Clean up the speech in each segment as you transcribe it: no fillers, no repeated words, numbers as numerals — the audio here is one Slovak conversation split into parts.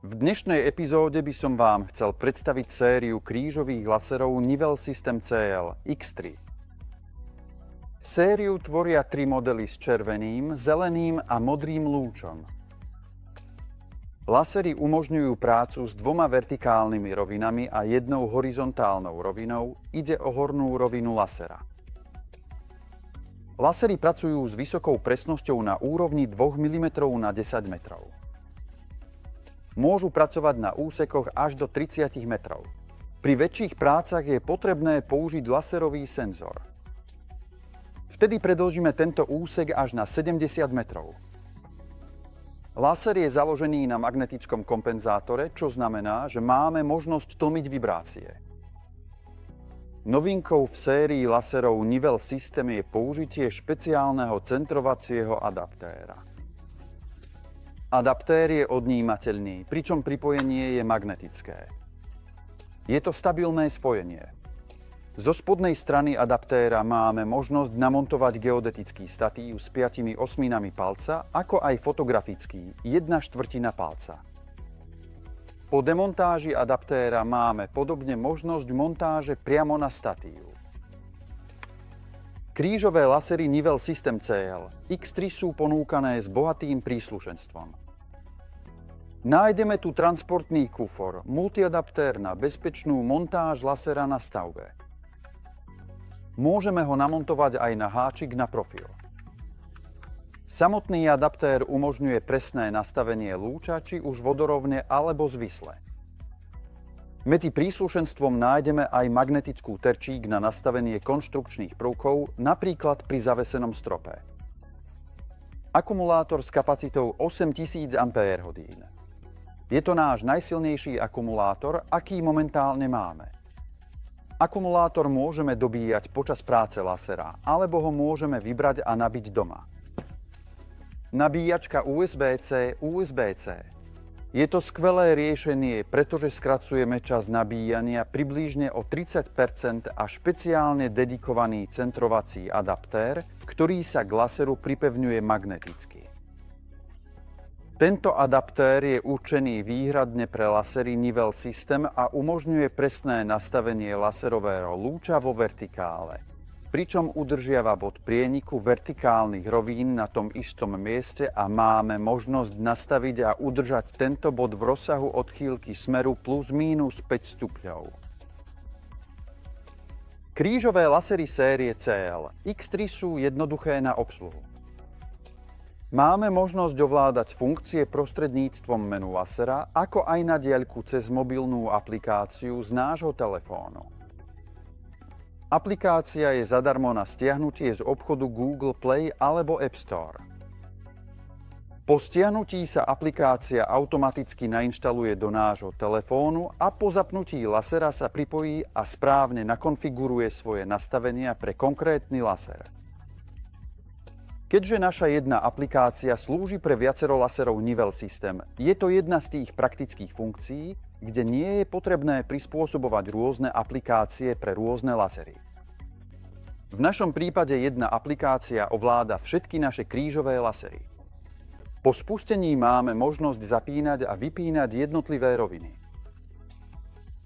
V dnešnej epizóde by som vám chcel predstaviť sériu krížových laserov Nivel System CL X3. Sériu tvoria 3 modely s červeným, zeleným a modrým lúčom. Lasery umožňujú prácu s 2 vertikálnymi rovinami a 1 horizontálnou rovinou. Ide o hornú rovinu lasera. Lasery pracujú s vysokou presnosťou na úrovni 2 mm na 10 metrov. Môžu pracovať na úsekoch až do 30 metrov. Pri väčších prácach je potrebné použiť laserový senzor. Vtedy predĺžime tento úsek až na 70 metrov. Laser je založený na magnetickom kompenzátore, čo znamená, že máme možnosť tlmiť vibrácie. Novinkou v sérii laserov Nivel System je použitie špeciálneho centrovacieho adaptéra. Adaptér je odnímateľný, pričom pripojenie je magnetické. Je to stabilné spojenie. Zo spodnej strany adaptéra máme možnosť namontovať geodetický statív s 5 osminami palca, ako aj fotografický 1/4 palca. Po demontáži adaptéra máme podobne možnosť montáže priamo na statív. Krížové lasery Nivel System CL X3 sú ponúkané s bohatým príslušenstvom. Nájdeme tu transportný kufor, multiadaptér na bezpečnú montáž lasera na stavbe. Môžeme ho namontovať aj na háčik na profil. Samotný adaptér umožňuje presné nastavenie lúča, či už vodorovne alebo zvisle. Medzi príslušenstvom nájdeme aj magnetickú terčík na nastavenie konštrukčných prvkov, napríklad pri zavesenom strope. Akumulátor s kapacitou 8000 Ah. Je to náš najsilnejší akumulátor, aký momentálne máme. Akumulátor môžeme dobíjať počas práce lasera, alebo ho môžeme vybrať a nabiť doma. Nabíjačka USB-C. Je to skvelé riešenie, pretože skracujeme čas nabíjania približne o 30% a špeciálne dedikovaný centrovací adaptér, ktorý sa k laseru pripevňuje magneticky. Tento adaptér je určený výhradne pre lasery Nivel System a umožňuje presné nastavenie laserového lúča vo vertikále, pričom udržiava bod prieniku vertikálnych rovín na tom istom mieste a máme možnosť nastaviť a udržať tento bod v rozsahu odchýlky smeru plus mínus 5 stupňov. Krížové lasery série CL X3 sú jednoduché na obsluhu. Máme možnosť ovládať funkcie prostredníctvom menu lasera, ako aj na diaľku cez mobilnú aplikáciu z nášho telefónu. Aplikácia je zadarmo na stiahnutie z obchodu Google Play alebo App Store. Po stiahnutí sa aplikácia automaticky nainštaluje do nášho telefónu a po zapnutí lasera sa pripojí a správne nakonfiguruje svoje nastavenia pre konkrétny laser. Keďže naša jedna aplikácia slúži pre viacero laserov Nivel System, je to jedna z tých praktických funkcií, kde nie je potrebné prispôsobovať rôzne aplikácie pre rôzne lasery. V našom prípade jedna aplikácia ovláda všetky naše krížové lasery. Po spustení máme možnosť zapínať a vypínať jednotlivé roviny.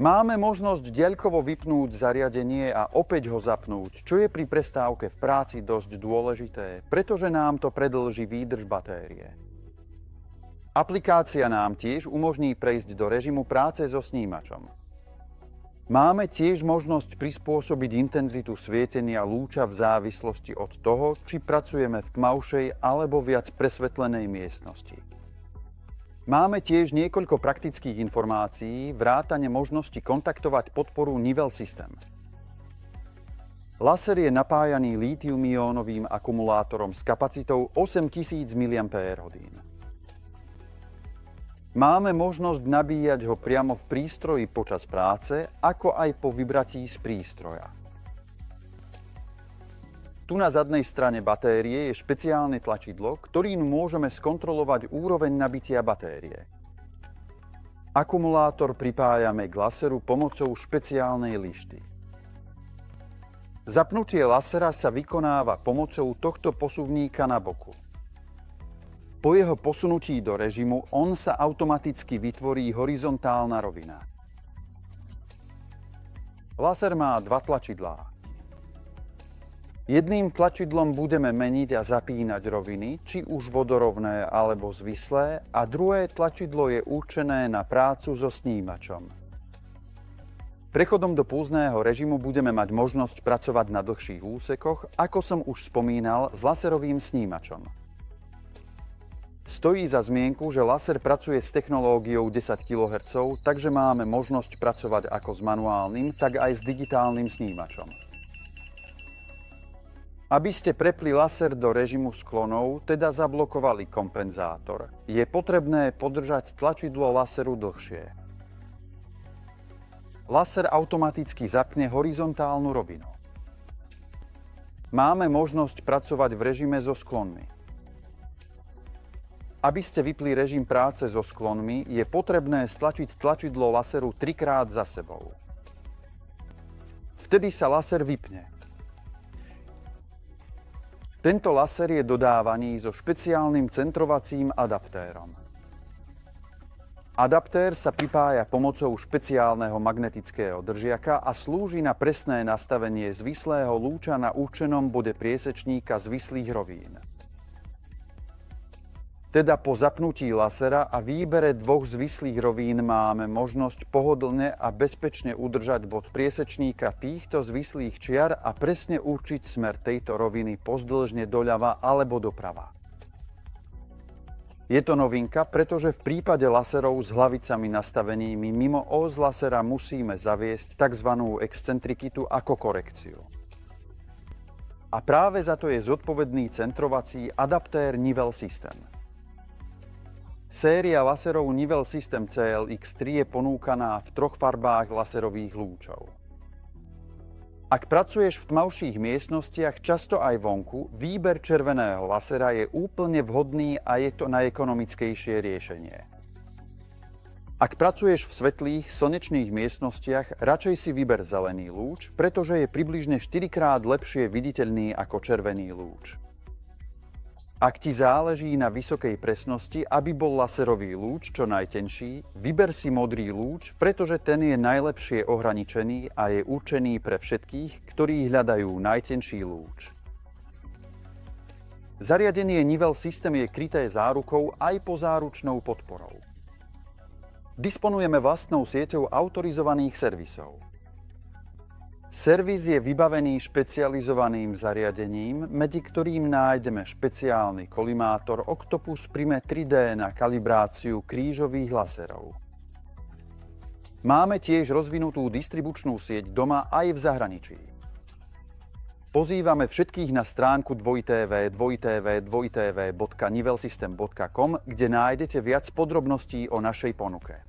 Máme možnosť diaľkovo vypnúť zariadenie a opäť ho zapnúť, čo je pri prestávke v práci dosť dôležité, pretože nám to predĺži výdrž batérie. Aplikácia nám tiež umožní prejsť do režimu práce so snímačom. Máme tiež možnosť prispôsobiť intenzitu svietenia lúča v závislosti od toho, či pracujeme v tmavšej alebo viac presvetlenej miestnosti. Máme tiež niekoľko praktických informácií, vrátane možnosti kontaktovať podporu Nivel System. Laser je napájaný lítium-iónovým akumulátorom s kapacitou 8000 mAh. Máme možnosť nabíjať ho priamo v prístroji počas práce, ako aj po vybratí z prístroja. Tu na zadnej strane batérie je špeciálne tlačidlo, ktorým môžeme skontrolovať úroveň nabitia batérie. Akumulátor pripájame k laseru pomocou špeciálnej lišty. Zapnutie lasera sa vykonáva pomocou tohto posuvníka na boku. Po jeho posunutí do režimu on sa automaticky vytvorí horizontálna rovina. Laser má dva tlačidlá. Jedným tlačidlom budeme meniť a zapínať roviny, či už vodorovné alebo zvislé, a druhé tlačidlo je určené na prácu so snímačom. Prechodom do pulzného režimu budeme mať možnosť pracovať na dlhších úsekoch, ako som už spomínal, s laserovým snímačom. Stojí za zmienku, že laser pracuje s technológiou 10 kHz, takže máme možnosť pracovať ako s manuálnym, tak aj s digitálnym snímačom. Aby ste prepli laser do režimu sklonov, teda zablokovali kompenzátor, je potrebné podržať tlačidlo laseru dlhšie. Laser automaticky zapne horizontálnu rovinu. Máme možnosť pracovať v režime so sklonmi. Aby ste vypli režim práce so sklonmi, je potrebné stlačiť tlačidlo laseru 3-krát za sebou. Vtedy sa laser vypne. Tento laser je dodávaný so špeciálnym centrovacím adaptérom. Adaptér sa pripája pomocou špeciálneho magnetického držiaka a slúži na presné nastavenie zvislého lúča na určenom bode priesečníka zvislých rovín. Teda po zapnutí lasera a výbere dvoch zvislých rovín máme možnosť pohodlne a bezpečne udržať bod priesečníka týchto zvislých čiar a presne určiť smer tejto roviny pozdĺžne doľava alebo doprava. Je to novinka, pretože v prípade laserov s hlavicami nastavenými mimo ós lasera musíme zaviesť tzv. Excentrikitu ako korekciu. A práve za to je zodpovedný centrovací adaptér Nivel System. Séria laserov Nivel System CLX3 je ponúkaná v 3 farbách laserových lúčov. Ak pracuješ v tmavších miestnostiach, často aj vonku, výber červeného lasera je úplne vhodný a je to najekonomickejšie riešenie. Ak pracuješ v svetlých, slnečných miestnostiach, radšej si vyber zelený lúč, pretože je približne 4-krát lepšie viditeľný ako červený lúč. Ak ti záleží na vysokej presnosti, aby bol laserový lúč čo najtenší, vyber si modrý lúč, pretože ten je najlepšie ohraničený a je určený pre všetkých, ktorí hľadajú najtenší lúč. Zariadenie Nivel System je kryté zárukou aj pozáručnou podporou. Disponujeme vlastnou sieťou autorizovaných servisov. Servis je vybavený špecializovaným zariadením, medzi ktorým nájdeme špeciálny kolimátor Octopus Prime 3D na kalibráciu krížových laserov. Máme tiež rozvinutú distribučnú sieť doma aj v zahraničí. Pozývame všetkých na stránku www.nivelsystem.com, kde nájdete viac podrobností o našej ponuke.